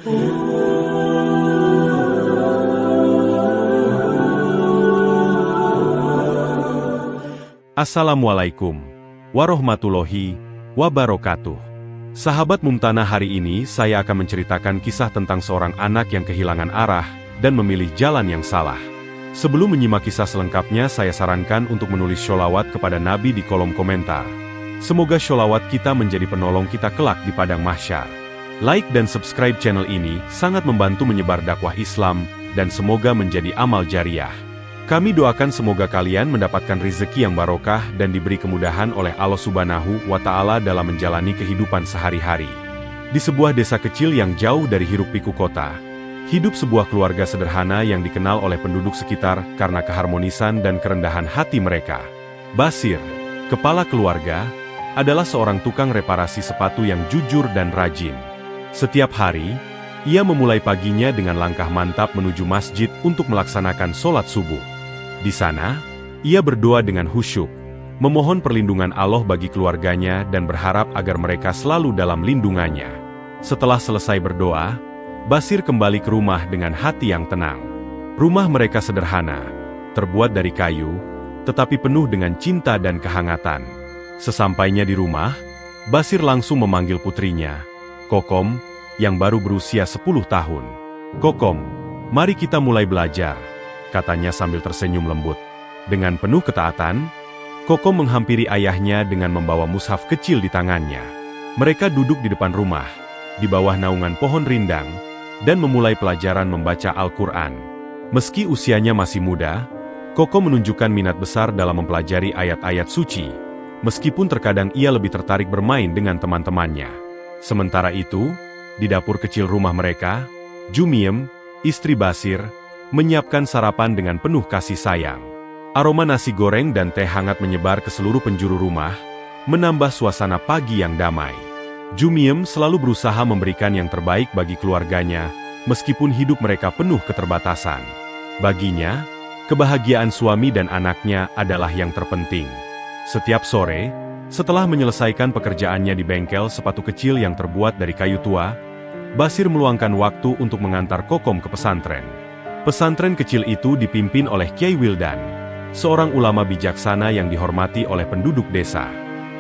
Assalamualaikum warahmatullahi wabarakatuh. Sahabat Mumtanah, hari ini saya akan menceritakan kisah tentang seorang anak yang kehilangan arah dan memilih jalan yang salah. Sebelum menyimak kisah selengkapnya, saya sarankan untuk menulis sholawat kepada Nabi di kolom komentar. Semoga sholawat kita menjadi penolong kita kelak di padang mahsyar. Like dan subscribe channel ini sangat membantu menyebar dakwah Islam dan semoga menjadi amal jariah. Kami doakan semoga kalian mendapatkan rezeki yang barokah dan diberi kemudahan oleh Allah Subhanahu wa Ta'ala dalam menjalani kehidupan sehari-hari. Di sebuah desa kecil yang jauh dari hiruk-pikuk kota, hidup sebuah keluarga sederhana yang dikenal oleh penduduk sekitar karena keharmonisan dan kerendahan hati mereka. Basir, kepala keluarga, adalah seorang tukang reparasi sepatu yang jujur dan rajin. Setiap hari, ia memulai paginya dengan langkah mantap menuju masjid untuk melaksanakan sholat subuh. Di sana, ia berdoa dengan khusyuk, memohon perlindungan Allah bagi keluarganya dan berharap agar mereka selalu dalam lindungannya. Setelah selesai berdoa, Basir kembali ke rumah dengan hati yang tenang. Rumah mereka sederhana, terbuat dari kayu, tetapi penuh dengan cinta dan kehangatan. Sesampainya di rumah, Basir langsung memanggil putrinya, Kokom, yang baru berusia 10 tahun. "Kokom, mari kita mulai belajar," katanya sambil tersenyum lembut. Dengan penuh ketaatan, Kokom menghampiri ayahnya dengan membawa mushaf kecil di tangannya. Mereka duduk di depan rumah, di bawah naungan pohon rindang, dan memulai pelajaran membaca Al-Quran. Meski usianya masih muda, Kokom menunjukkan minat besar dalam mempelajari ayat-ayat suci, meskipun terkadang ia lebih tertarik bermain dengan teman-temannya. Sementara itu, di dapur kecil rumah mereka, Jumiem, istri Basir, menyiapkan sarapan dengan penuh kasih sayang. Aroma nasi goreng dan teh hangat menyebar ke seluruh penjuru rumah, menambah suasana pagi yang damai. Jumiem selalu berusaha memberikan yang terbaik bagi keluarganya, meskipun hidup mereka penuh keterbatasan. Baginya, kebahagiaan suami dan anaknya adalah yang terpenting. Setiap sore, setelah menyelesaikan pekerjaannya di bengkel sepatu kecil yang terbuat dari kayu tua, Basir meluangkan waktu untuk mengantar Kokom ke pesantren. Pesantren kecil itu dipimpin oleh Kyai Wildan, seorang ulama bijaksana yang dihormati oleh penduduk desa.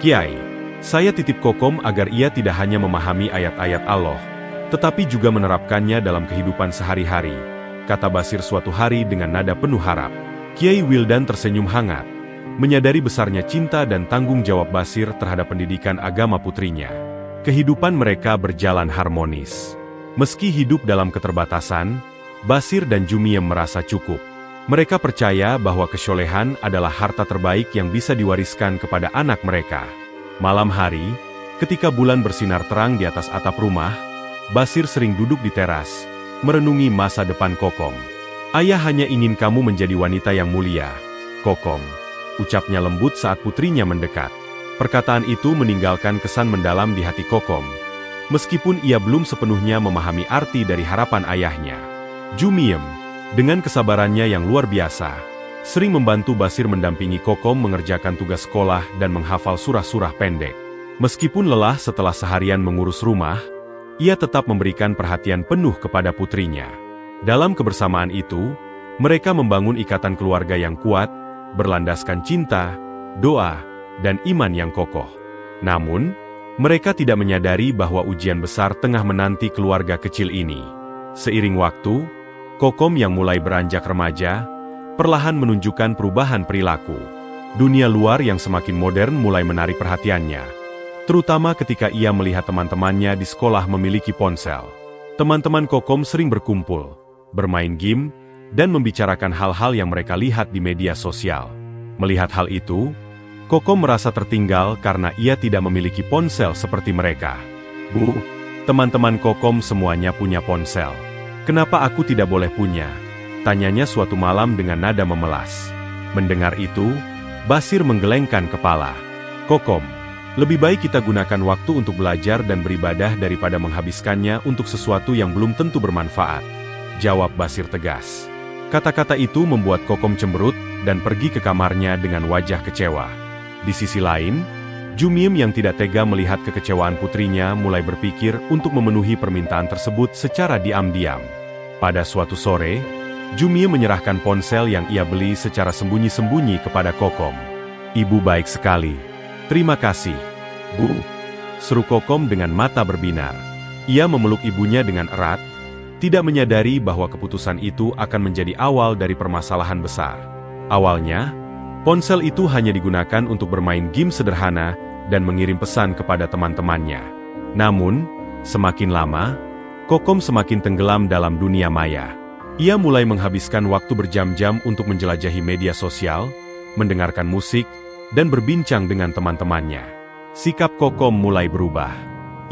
"Kyai, saya titip Kokom agar ia tidak hanya memahami ayat-ayat Allah, tetapi juga menerapkannya dalam kehidupan sehari-hari," kata Basir suatu hari dengan nada penuh harap. Kyai Wildan tersenyum hangat, menyadari besarnya cinta dan tanggung jawab Basir terhadap pendidikan agama putrinya. Kehidupan mereka berjalan harmonis. Meski hidup dalam keterbatasan, Basir dan Jumiem merasa cukup. Mereka percaya bahwa kesyolehan adalah harta terbaik yang bisa diwariskan kepada anak mereka. Malam hari, ketika bulan bersinar terang di atas atap rumah, Basir sering duduk di teras, merenungi masa depan Kokom. "Ayah hanya ingin kamu menjadi wanita yang mulia, Kokom," ucapnya lembut saat putrinya mendekat. Perkataan itu meninggalkan kesan mendalam di hati Kokom, meskipun ia belum sepenuhnya memahami arti dari harapan ayahnya. Jumiem, dengan kesabarannya yang luar biasa, sering membantu Basir mendampingi Kokom mengerjakan tugas sekolah dan menghafal surah-surah pendek. Meskipun lelah setelah seharian mengurus rumah, ia tetap memberikan perhatian penuh kepada putrinya. Dalam kebersamaan itu, mereka membangun ikatan keluarga yang kuat, berlandaskan cinta, doa, dan iman yang kokoh. Namun, mereka tidak menyadari bahwa ujian besar tengah menanti keluarga kecil ini. Seiring waktu, Kokom yang mulai beranjak remaja, perlahan menunjukkan perubahan perilaku. Dunia luar yang semakin modern mulai menarik perhatiannya, terutama ketika ia melihat teman-temannya di sekolah memiliki ponsel. Teman-teman Kokom sering berkumpul, bermain game, dan membicarakan hal-hal yang mereka lihat di media sosial. Melihat hal itu, Kokom merasa tertinggal karena ia tidak memiliki ponsel seperti mereka. "Bu, teman-teman Kokom semuanya punya ponsel. Kenapa aku tidak boleh punya?" tanyanya suatu malam dengan nada memelas. Mendengar itu, Basir menggelengkan kepala. "Kokom, lebih baik kita gunakan waktu untuk belajar dan beribadah daripada menghabiskannya untuk sesuatu yang belum tentu bermanfaat," jawab Basir tegas. Kata-kata itu membuat Kokom cemberut dan pergi ke kamarnya dengan wajah kecewa. Di sisi lain, Jumiem yang tidak tega melihat kekecewaan putrinya mulai berpikir untuk memenuhi permintaan tersebut secara diam-diam. Pada suatu sore, Jumiem menyerahkan ponsel yang ia beli secara sembunyi-sembunyi kepada Kokom. "Ibu baik sekali. Terima kasih, Bu," seru Kokom dengan mata berbinar. Ia memeluk ibunya dengan erat, tidak menyadari bahwa keputusan itu akan menjadi awal dari permasalahan besar. Awalnya, ponsel itu hanya digunakan untuk bermain game sederhana dan mengirim pesan kepada teman-temannya. Namun, semakin lama, Kokom semakin tenggelam dalam dunia maya. Ia mulai menghabiskan waktu berjam-jam untuk menjelajahi media sosial, mendengarkan musik, dan berbincang dengan teman-temannya. Sikap Kokom mulai berubah.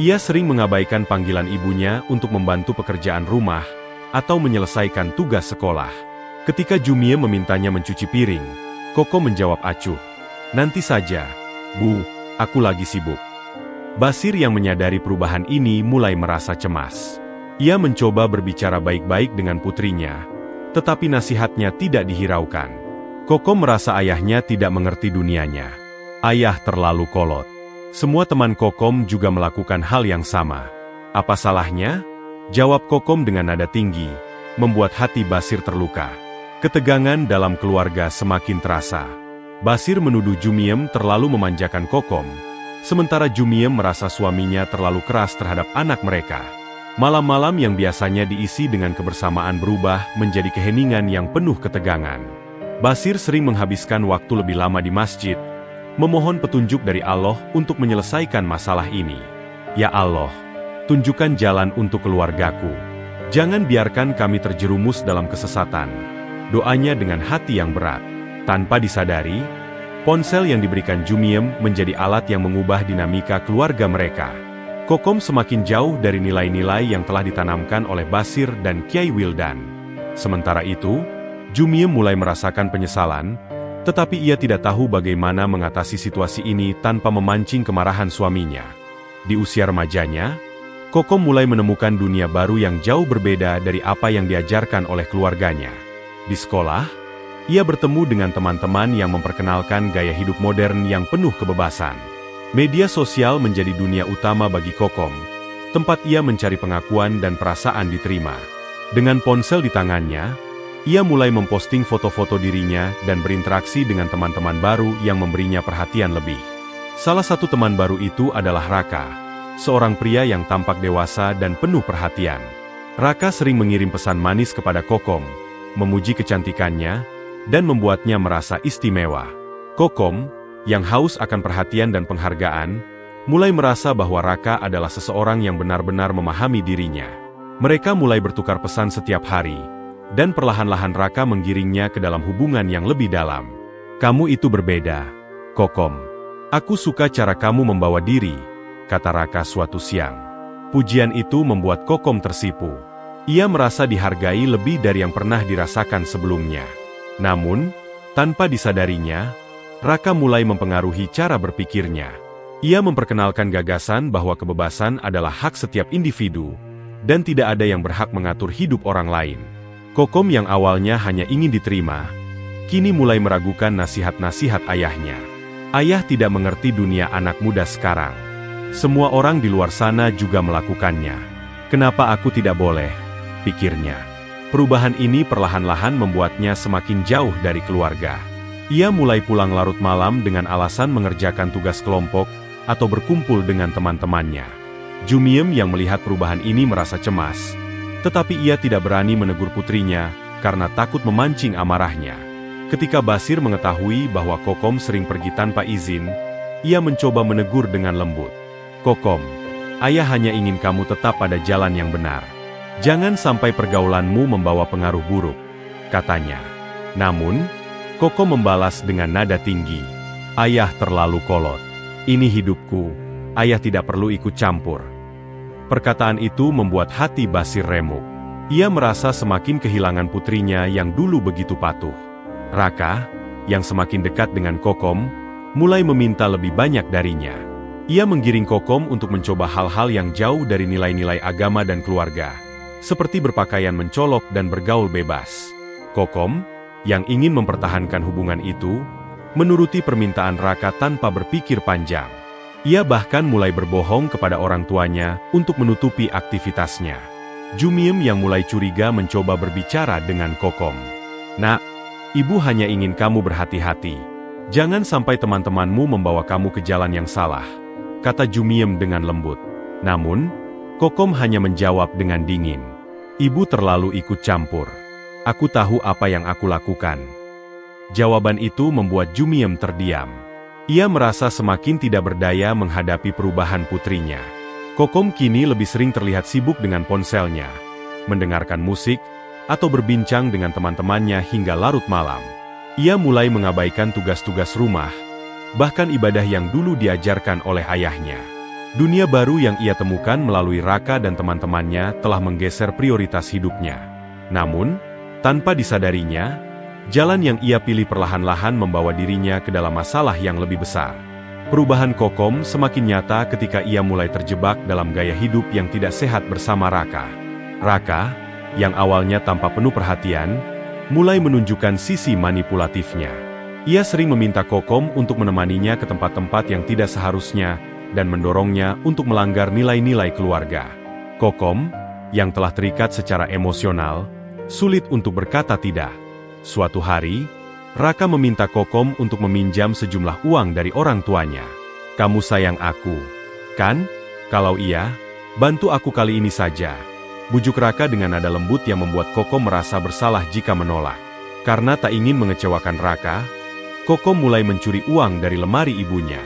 Ia sering mengabaikan panggilan ibunya untuk membantu pekerjaan rumah atau menyelesaikan tugas sekolah. Ketika Jumiem memintanya mencuci piring, Kokom menjawab acuh, "Nanti saja, Bu, aku lagi sibuk." Basir yang menyadari perubahan ini mulai merasa cemas. Ia mencoba berbicara baik-baik dengan putrinya, tetapi nasihatnya tidak dihiraukan. Kokom merasa ayahnya tidak mengerti dunianya. Ayah terlalu kolot. Semua teman Kokom juga melakukan hal yang sama. "Apa salahnya?" jawab Kokom dengan nada tinggi, membuat hati Basir terluka. Ketegangan dalam keluarga semakin terasa. Basir menuduh Jumiem terlalu memanjakan Kokom, sementara Jumiem merasa suaminya terlalu keras terhadap anak mereka. Malam-malam yang biasanya diisi dengan kebersamaan berubah menjadi keheningan yang penuh ketegangan. Basir sering menghabiskan waktu lebih lama di masjid, memohon petunjuk dari Allah untuk menyelesaikan masalah ini. "Ya Allah, tunjukkan jalan untuk keluargaku. Jangan biarkan kami terjerumus dalam kesesatan," doanya dengan hati yang berat. Tanpa disadari, ponsel yang diberikan Jumiem menjadi alat yang mengubah dinamika keluarga mereka. Kokom semakin jauh dari nilai-nilai yang telah ditanamkan oleh Basir dan Kiai Wildan. Sementara itu, Jumiem mulai merasakan penyesalan, tetapi ia tidak tahu bagaimana mengatasi situasi ini tanpa memancing kemarahan suaminya. Di usia remajanya, Kokom mulai menemukan dunia baru yang jauh berbeda dari apa yang diajarkan oleh keluarganya. Di sekolah, ia bertemu dengan teman-teman yang memperkenalkan gaya hidup modern yang penuh kebebasan. Media sosial menjadi dunia utama bagi Kokom, tempat ia mencari pengakuan dan perasaan diterima. Dengan ponsel di tangannya, ia mulai memposting foto-foto dirinya dan berinteraksi dengan teman-teman baru yang memberinya perhatian lebih. Salah satu teman baru itu adalah Raka, seorang pria yang tampak dewasa dan penuh perhatian. Raka sering mengirim pesan manis kepada Kokom, memuji kecantikannya, dan membuatnya merasa istimewa. Kokom, yang haus akan perhatian dan penghargaan, mulai merasa bahwa Raka adalah seseorang yang benar-benar memahami dirinya. Mereka mulai bertukar pesan setiap hari, dan perlahan-lahan Raka menggiringnya ke dalam hubungan yang lebih dalam. "Kamu itu berbeda, Kokom. Aku suka cara kamu membawa diri," kata Raka suatu siang. Pujian itu membuat Kokom tersipu. Ia merasa dihargai lebih dari yang pernah dirasakan sebelumnya. Namun, tanpa disadarinya, Raka mulai mempengaruhi cara berpikirnya. Ia memperkenalkan gagasan bahwa kebebasan adalah hak setiap individu, dan tidak ada yang berhak mengatur hidup orang lain. Kokom yang awalnya hanya ingin diterima, kini mulai meragukan nasihat-nasihat ayahnya. Ayah tidak mengerti dunia anak muda sekarang. Semua orang di luar sana juga melakukannya. Kenapa aku tidak boleh? Pikirnya. Perubahan ini perlahan-lahan membuatnya semakin jauh dari keluarga. Ia mulai pulang larut malam dengan alasan mengerjakan tugas kelompok atau berkumpul dengan teman-temannya. Jumiem yang melihat perubahan ini merasa cemas, tetapi ia tidak berani menegur putrinya karena takut memancing amarahnya. Ketika Basir mengetahui bahwa Kokom sering pergi tanpa izin, ia mencoba menegur dengan lembut. "Kokom, ayah hanya ingin kamu tetap pada jalan yang benar. Jangan sampai pergaulanmu membawa pengaruh buruk," katanya. Namun, Kokom membalas dengan nada tinggi, "Ayah terlalu kolot. Ini hidupku, ayah tidak perlu ikut campur." Perkataan itu membuat hati Basir remuk. Ia merasa semakin kehilangan putrinya yang dulu begitu patuh. Raka, yang semakin dekat dengan Kokom, mulai meminta lebih banyak darinya. Ia menggiring Kokom untuk mencoba hal-hal yang jauh dari nilai-nilai agama dan keluarga, seperti berpakaian mencolok dan bergaul bebas. Kokom, yang ingin mempertahankan hubungan itu, menuruti permintaan Raka tanpa berpikir panjang. Ia bahkan mulai berbohong kepada orang tuanya untuk menutupi aktivitasnya. Jumiem yang mulai curiga mencoba berbicara dengan Kokom. "Nak, ibu hanya ingin kamu berhati-hati. Jangan sampai teman-temanmu membawa kamu ke jalan yang salah," kata Jumiem dengan lembut. Namun, Kokom hanya menjawab dengan dingin. "Ibu terlalu ikut campur. Aku tahu apa yang aku lakukan." Jawaban itu membuat Jumiem terdiam. Ia merasa semakin tidak berdaya menghadapi perubahan putrinya. Kokom kini lebih sering terlihat sibuk dengan ponselnya, mendengarkan musik, atau berbincang dengan teman-temannya hingga larut malam. Ia mulai mengabaikan tugas-tugas rumah, bahkan ibadah yang dulu diajarkan oleh ayahnya. Dunia baru yang ia temukan melalui Raka dan teman-temannya telah menggeser prioritas hidupnya. Namun, tanpa disadarinya, jalan yang ia pilih perlahan-lahan membawa dirinya ke dalam masalah yang lebih besar. Perubahan Kokom semakin nyata ketika ia mulai terjebak dalam gaya hidup yang tidak sehat bersama Raka. Raka, yang awalnya tampak penuh perhatian, mulai menunjukkan sisi manipulatifnya. Ia sering meminta Kokom untuk menemaninya ke tempat-tempat yang tidak seharusnya dan mendorongnya untuk melanggar nilai-nilai keluarga. Kokom, yang telah terikat secara emosional, sulit untuk berkata tidak. Suatu hari, Raka meminta Kokom untuk meminjam sejumlah uang dari orang tuanya. "Kamu sayang aku, kan? Kalau iya, bantu aku kali ini saja," bujuk Raka dengan nada lembut yang membuat Kokom merasa bersalah jika menolak. Karena tak ingin mengecewakan Raka, Kokom mulai mencuri uang dari lemari ibunya.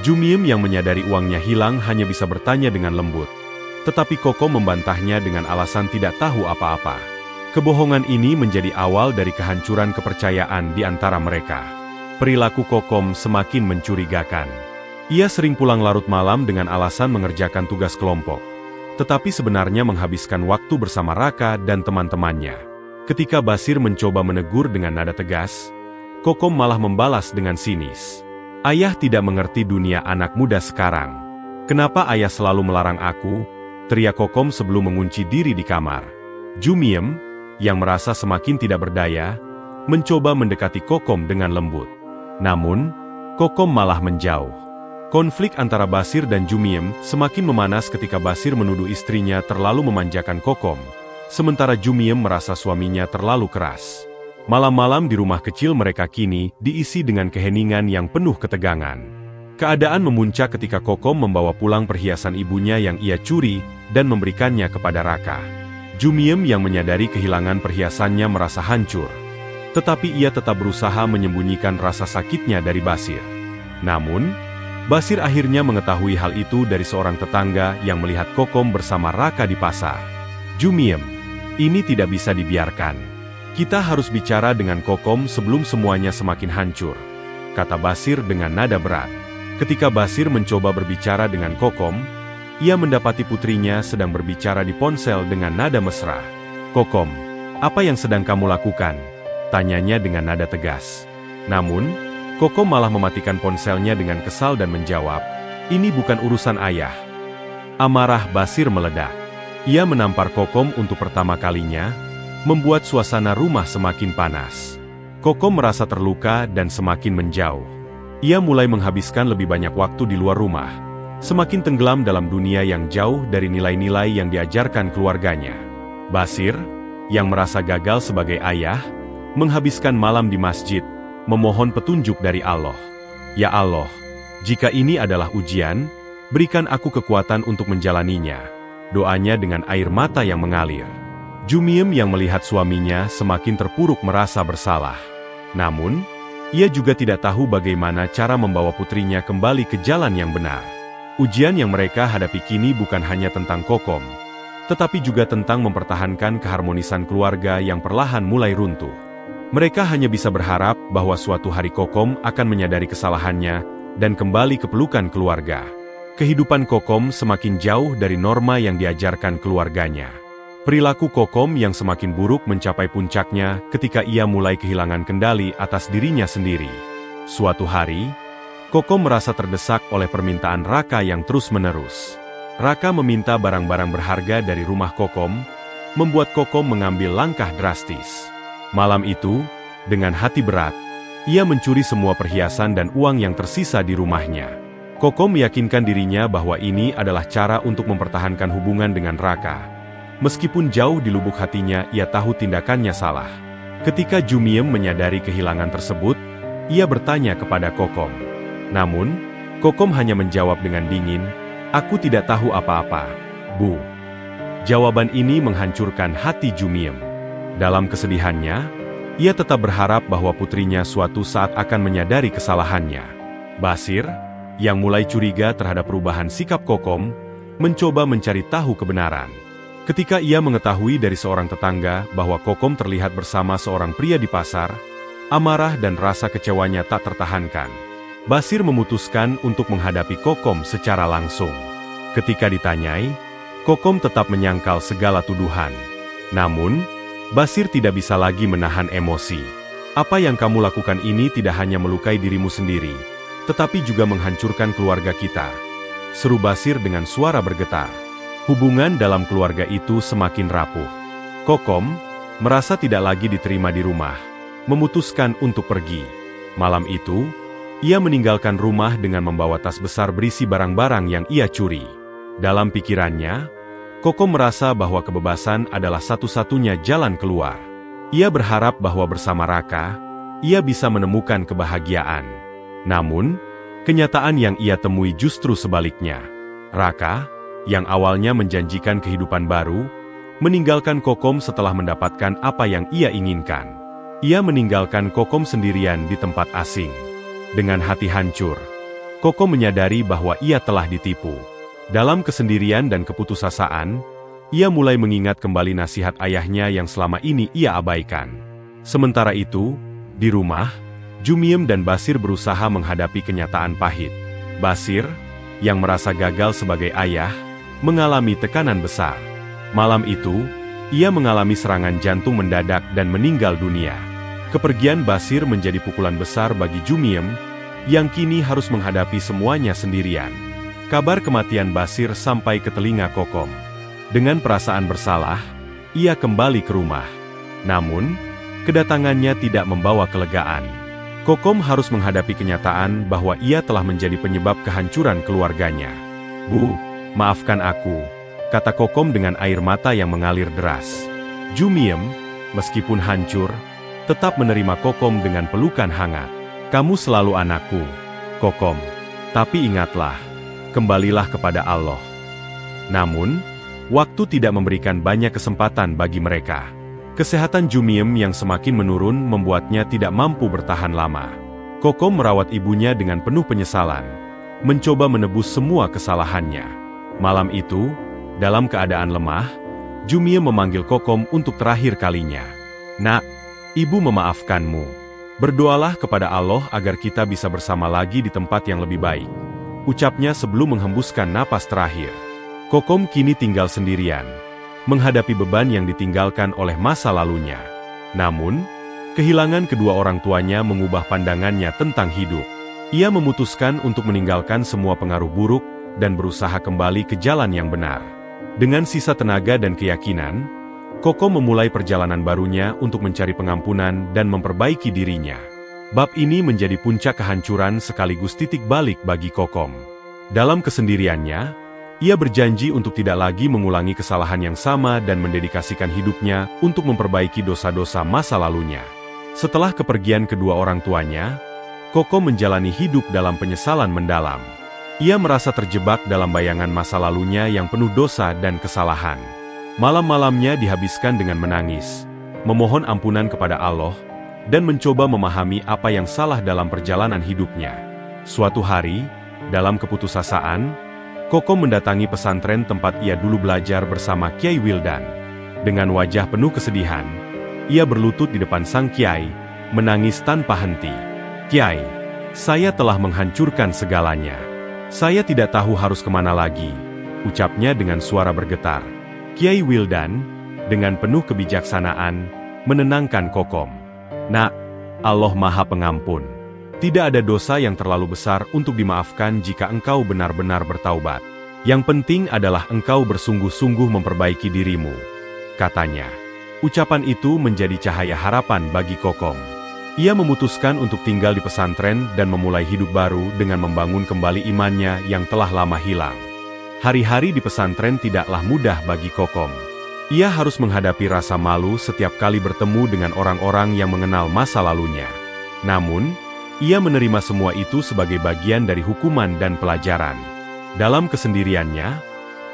Jumiem yang menyadari uangnya hilang hanya bisa bertanya dengan lembut. Tetapi Kokom membantahnya dengan alasan tidak tahu apa-apa. Kebohongan ini menjadi awal dari kehancuran kepercayaan di antara mereka. Perilaku Kokom semakin mencurigakan. Ia sering pulang larut malam dengan alasan mengerjakan tugas kelompok, tetapi sebenarnya menghabiskan waktu bersama Raka dan teman-temannya. Ketika Basir mencoba menegur dengan nada tegas, Kokom malah membalas dengan sinis. "Ayah tidak mengerti dunia anak muda sekarang. Kenapa ayah selalu melarang aku?" teriak Kokom sebelum mengunci diri di kamar. Jumiem, yang merasa semakin tidak berdaya, mencoba mendekati Kokom dengan lembut. Namun, Kokom malah menjauh. Konflik antara Basir dan Jumiem semakin memanas ketika Basir menuduh istrinya terlalu memanjakan Kokom, sementara Jumiem merasa suaminya terlalu keras. Malam-malam di rumah kecil mereka kini diisi dengan keheningan yang penuh ketegangan. Keadaan memuncak ketika Kokom membawa pulang perhiasan ibunya yang ia curi dan memberikannya kepada Raka. Jumiem yang menyadari kehilangan perhiasannya merasa hancur, tetapi ia tetap berusaha menyembunyikan rasa sakitnya dari Basir. Namun, Basir akhirnya mengetahui hal itu dari seorang tetangga yang melihat Kokom bersama Raka di pasar. "Jumiem, ini tidak bisa dibiarkan. Kita harus bicara dengan Kokom sebelum semuanya semakin hancur," kata Basir dengan nada berat. Ketika Basir mencoba berbicara dengan Kokom, ia mendapati putrinya sedang berbicara di ponsel dengan nada mesra. "Kokom, apa yang sedang kamu lakukan?" tanyanya dengan nada tegas. Namun, Kokom malah mematikan ponselnya dengan kesal dan menjawab, "Ini bukan urusan ayah." Amarah Basir meledak. Ia menampar Kokom untuk pertama kalinya, membuat suasana rumah semakin panas. Kokom merasa terluka dan semakin menjauh. Ia mulai menghabiskan lebih banyak waktu di luar rumah, semakin tenggelam dalam dunia yang jauh dari nilai-nilai yang diajarkan keluarganya. Basir, yang merasa gagal sebagai ayah, menghabiskan malam di masjid, memohon petunjuk dari Allah. "Ya Allah, jika ini adalah ujian, berikan aku kekuatan untuk menjalaninya," doanya dengan air mata yang mengalir. Jumiem yang melihat suaminya semakin terpuruk merasa bersalah. Namun, ia juga tidak tahu bagaimana cara membawa putrinya kembali ke jalan yang benar. Ujian yang mereka hadapi kini bukan hanya tentang Kokom, tetapi juga tentang mempertahankan keharmonisan keluarga yang perlahan mulai runtuh. Mereka hanya bisa berharap bahwa suatu hari Kokom akan menyadari kesalahannya dan kembali ke pelukan keluarga. Kehidupan Kokom semakin jauh dari norma yang diajarkan keluarganya. Perilaku Kokom yang semakin buruk mencapai puncaknya ketika ia mulai kehilangan kendali atas dirinya sendiri. Suatu hari, Kokom merasa terdesak oleh permintaan Raka yang terus-menerus. Raka meminta barang-barang berharga dari rumah Kokom, membuat Kokom mengambil langkah drastis. Malam itu, dengan hati berat, ia mencuri semua perhiasan dan uang yang tersisa di rumahnya. Kokom meyakinkan dirinya bahwa ini adalah cara untuk mempertahankan hubungan dengan Raka. Meskipun jauh di lubuk hatinya ia tahu tindakannya salah. Ketika Jumiem menyadari kehilangan tersebut, ia bertanya kepada Kokom. Namun, Kokom hanya menjawab dengan dingin, "Aku tidak tahu apa-apa, Bu." Jawaban ini menghancurkan hati Jumiem. Dalam kesedihannya, ia tetap berharap bahwa putrinya suatu saat akan menyadari kesalahannya. Basir, yang mulai curiga terhadap perubahan sikap Kokom, mencoba mencari tahu kebenaran. Ketika ia mengetahui dari seorang tetangga bahwa Kokom terlihat bersama seorang pria di pasar, amarah dan rasa kecewanya tak tertahankan. Basir memutuskan untuk menghadapi Kokom secara langsung. Ketika ditanyai, Kokom tetap menyangkal segala tuduhan. Namun, Basir tidak bisa lagi menahan emosi. "Apa yang kamu lakukan ini tidak hanya melukai dirimu sendiri, tetapi juga menghancurkan keluarga kita," seru Basir dengan suara bergetar. Hubungan dalam keluarga itu semakin rapuh. Kokom merasa tidak lagi diterima di rumah, memutuskan untuk pergi. Malam itu, ia meninggalkan rumah dengan membawa tas besar berisi barang-barang yang ia curi. Dalam pikirannya, Kokom merasa bahwa kebebasan adalah satu-satunya jalan keluar. Ia berharap bahwa bersama Raka, ia bisa menemukan kebahagiaan. Namun, kenyataan yang ia temui justru sebaliknya. Raka, yang awalnya menjanjikan kehidupan baru, meninggalkan Kokom setelah mendapatkan apa yang ia inginkan. Ia meninggalkan Kokom sendirian di tempat asing. Dengan hati hancur, Kokom menyadari bahwa ia telah ditipu. Dalam kesendirian dan keputusasaan, ia mulai mengingat kembali nasihat ayahnya yang selama ini ia abaikan. Sementara itu, di rumah, Jumiem dan Basir berusaha menghadapi kenyataan pahit. Basir, yang merasa gagal sebagai ayah, mengalami tekanan besar. Malam itu, ia mengalami serangan jantung mendadak dan meninggal dunia. Kepergian Basir menjadi pukulan besar bagi Jumiem, yang kini harus menghadapi semuanya sendirian. Kabar kematian Basir sampai ke telinga Kokom. Dengan perasaan bersalah, ia kembali ke rumah. Namun, kedatangannya tidak membawa kelegaan. Kokom harus menghadapi kenyataan bahwa ia telah menjadi penyebab kehancuran keluarganya. "Bu, maafkan aku," kata Kokom dengan air mata yang mengalir deras. Jumiem, meskipun hancur, tetap menerima Kokom dengan pelukan hangat. "Kamu selalu anakku, Kokom. Tapi ingatlah, kembalilah kepada Allah." Namun, waktu tidak memberikan banyak kesempatan bagi mereka. Kesehatan Jumiem yang semakin menurun membuatnya tidak mampu bertahan lama. Kokom merawat ibunya dengan penuh penyesalan, mencoba menebus semua kesalahannya. Malam itu, dalam keadaan lemah, Jumiem memanggil Kokom untuk terakhir kalinya. "Nak, ibu memaafkanmu. Berdoalah kepada Allah agar kita bisa bersama lagi di tempat yang lebih baik," ucapnya sebelum menghembuskan napas terakhir. Kokom kini tinggal sendirian, menghadapi beban yang ditinggalkan oleh masa lalunya. Namun, kehilangan kedua orang tuanya mengubah pandangannya tentang hidup. Ia memutuskan untuk meninggalkan semua pengaruh buruk dan berusaha kembali ke jalan yang benar. Dengan sisa tenaga dan keyakinan, Kokom memulai perjalanan barunya untuk mencari pengampunan dan memperbaiki dirinya. Bab ini menjadi puncak kehancuran sekaligus titik balik bagi Kokom. Dalam kesendiriannya, ia berjanji untuk tidak lagi mengulangi kesalahan yang sama dan mendedikasikan hidupnya untuk memperbaiki dosa-dosa masa lalunya. Setelah kepergian kedua orang tuanya, Kokom menjalani hidup dalam penyesalan mendalam. Ia merasa terjebak dalam bayangan masa lalunya yang penuh dosa dan kesalahan. Malam-malamnya dihabiskan dengan menangis, memohon ampunan kepada Allah, dan mencoba memahami apa yang salah dalam perjalanan hidupnya. Suatu hari, dalam keputusasaan, Kokom mendatangi pesantren tempat ia dulu belajar bersama Kiai Wildan. Dengan wajah penuh kesedihan, ia berlutut di depan sang Kiai, menangis tanpa henti. "Kiai, saya telah menghancurkan segalanya. Saya tidak tahu harus kemana lagi," ucapnya dengan suara bergetar. Kiai Wildan, dengan penuh kebijaksanaan, menenangkan Kokom. "Nak, Allah Maha Pengampun. Tidak ada dosa yang terlalu besar untuk dimaafkan jika engkau benar-benar bertaubat. Yang penting adalah engkau bersungguh-sungguh memperbaiki dirimu," katanya. Ucapan itu menjadi cahaya harapan bagi Kokom. Ia memutuskan untuk tinggal di pesantren dan memulai hidup baru dengan membangun kembali imannya yang telah lama hilang. Hari-hari di pesantren tidaklah mudah bagi Kokom. Ia harus menghadapi rasa malu setiap kali bertemu dengan orang-orang yang mengenal masa lalunya. Namun, ia menerima semua itu sebagai bagian dari hukuman dan pelajaran. Dalam kesendiriannya,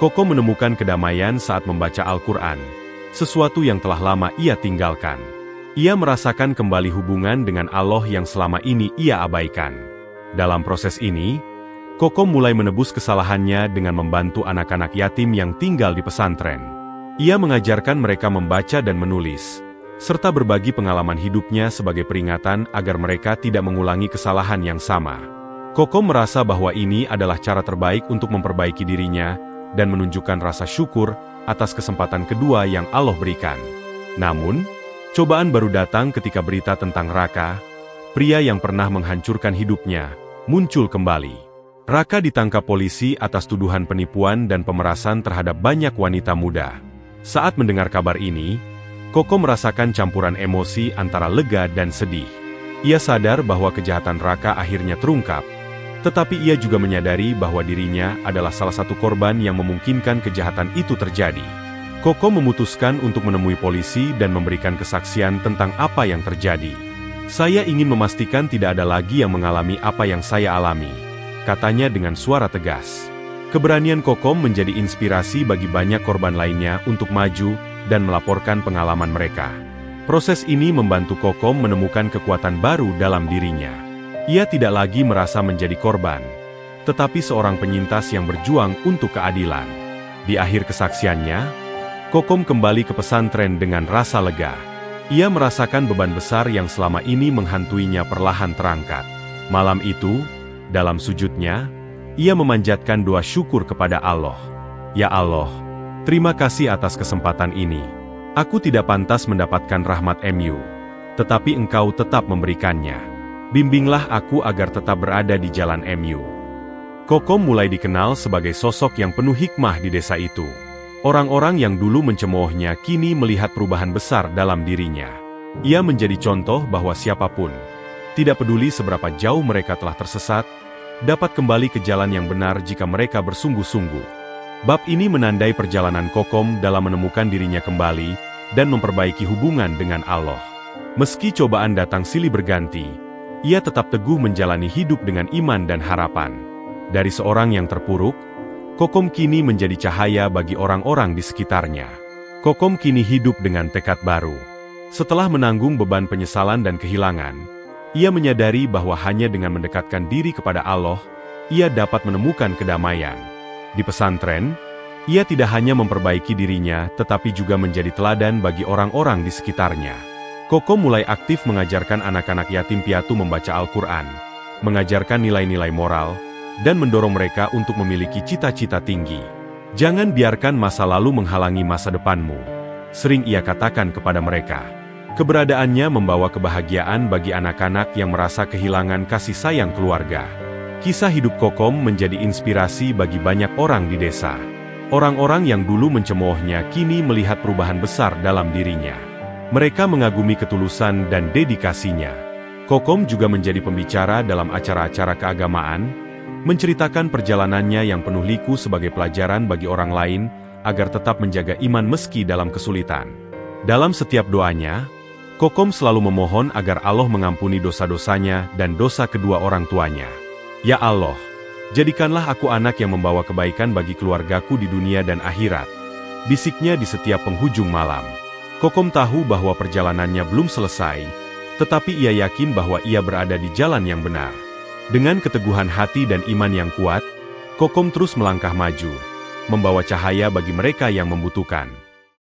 Kokom menemukan kedamaian saat membaca Al-Quran, sesuatu yang telah lama ia tinggalkan. Ia merasakan kembali hubungan dengan Allah yang selama ini ia abaikan. Dalam proses ini, Kokom mulai menebus kesalahannya dengan membantu anak-anak yatim yang tinggal di pesantren. Ia mengajarkan mereka membaca dan menulis, serta berbagi pengalaman hidupnya sebagai peringatan agar mereka tidak mengulangi kesalahan yang sama. Kokom merasa bahwa ini adalah cara terbaik untuk memperbaiki dirinya dan menunjukkan rasa syukur atas kesempatan kedua yang Allah berikan. Namun, cobaan baru datang ketika berita tentang Raka, pria yang pernah menghancurkan hidupnya, muncul kembali. Raka ditangkap polisi atas tuduhan penipuan dan pemerasan terhadap banyak wanita muda. Saat mendengar kabar ini, Kokom merasakan campuran emosi antara lega dan sedih. Ia sadar bahwa kejahatan Raka akhirnya terungkap, tetapi ia juga menyadari bahwa dirinya adalah salah satu korban yang memungkinkan kejahatan itu terjadi. Kokom memutuskan untuk menemui polisi dan memberikan kesaksian tentang apa yang terjadi. "Saya ingin memastikan tidak ada lagi yang mengalami apa yang saya alami," katanya dengan suara tegas. Keberanian Kokom menjadi inspirasi bagi banyak korban lainnya untuk maju dan melaporkan pengalaman mereka. Proses ini membantu Kokom menemukan kekuatan baru dalam dirinya. Ia tidak lagi merasa menjadi korban, tetapi seorang penyintas yang berjuang untuk keadilan. Di akhir kesaksiannya, Kokom kembali ke pesantren dengan rasa lega. Ia merasakan beban besar yang selama ini menghantuinya perlahan terangkat. Malam itu, dalam sujudnya, ia memanjatkan doa syukur kepada Allah. "Ya Allah, terima kasih atas kesempatan ini. Aku tidak pantas mendapatkan rahmat MU, tetapi Engkau tetap memberikannya. Bimbinglah aku agar tetap berada di jalan MU." Kokom mulai dikenal sebagai sosok yang penuh hikmah di desa itu. Orang-orang yang dulu mencemoohnya kini melihat perubahan besar dalam dirinya. Ia menjadi contoh bahwa siapapun, tidak peduli seberapa jauh mereka telah tersesat, dapat kembali ke jalan yang benar jika mereka bersungguh-sungguh. Bab ini menandai perjalanan Kokom dalam menemukan dirinya kembali dan memperbaiki hubungan dengan Allah. Meski cobaan datang silih berganti, ia tetap teguh menjalani hidup dengan iman dan harapan. Dari seorang yang terpuruk, Kokom kini menjadi cahaya bagi orang-orang di sekitarnya. Kokom kini hidup dengan tekad baru. Setelah menanggung beban penyesalan dan kehilangan, ia menyadari bahwa hanya dengan mendekatkan diri kepada Allah, ia dapat menemukan kedamaian. Di pesantren, ia tidak hanya memperbaiki dirinya tetapi juga menjadi teladan bagi orang-orang di sekitarnya. Kokom mulai aktif mengajarkan anak-anak yatim piatu membaca Al-Quran, mengajarkan nilai-nilai moral, dan mendorong mereka untuk memiliki cita-cita tinggi. "Jangan biarkan masa lalu menghalangi masa depanmu," sering ia katakan kepada mereka. Keberadaannya membawa kebahagiaan bagi anak-anak yang merasa kehilangan kasih sayang keluarga. Kisah hidup Kokom menjadi inspirasi bagi banyak orang di desa. Orang-orang yang dulu mencemoohnya kini melihat perubahan besar dalam dirinya. Mereka mengagumi ketulusan dan dedikasinya. Kokom juga menjadi pembicara dalam acara-acara keagamaan, menceritakan perjalanannya yang penuh liku sebagai pelajaran bagi orang lain agar tetap menjaga iman meski dalam kesulitan. Dalam setiap doanya, Kokom selalu memohon agar Allah mengampuni dosa-dosanya dan dosa kedua orang tuanya. "Ya Allah, jadikanlah aku anak yang membawa kebaikan bagi keluargaku di dunia dan akhirat," bisiknya di setiap penghujung malam. Kokom tahu bahwa perjalanannya belum selesai, tetapi ia yakin bahwa ia berada di jalan yang benar. Dengan keteguhan hati dan iman yang kuat, Kokom terus melangkah maju, membawa cahaya bagi mereka yang membutuhkan.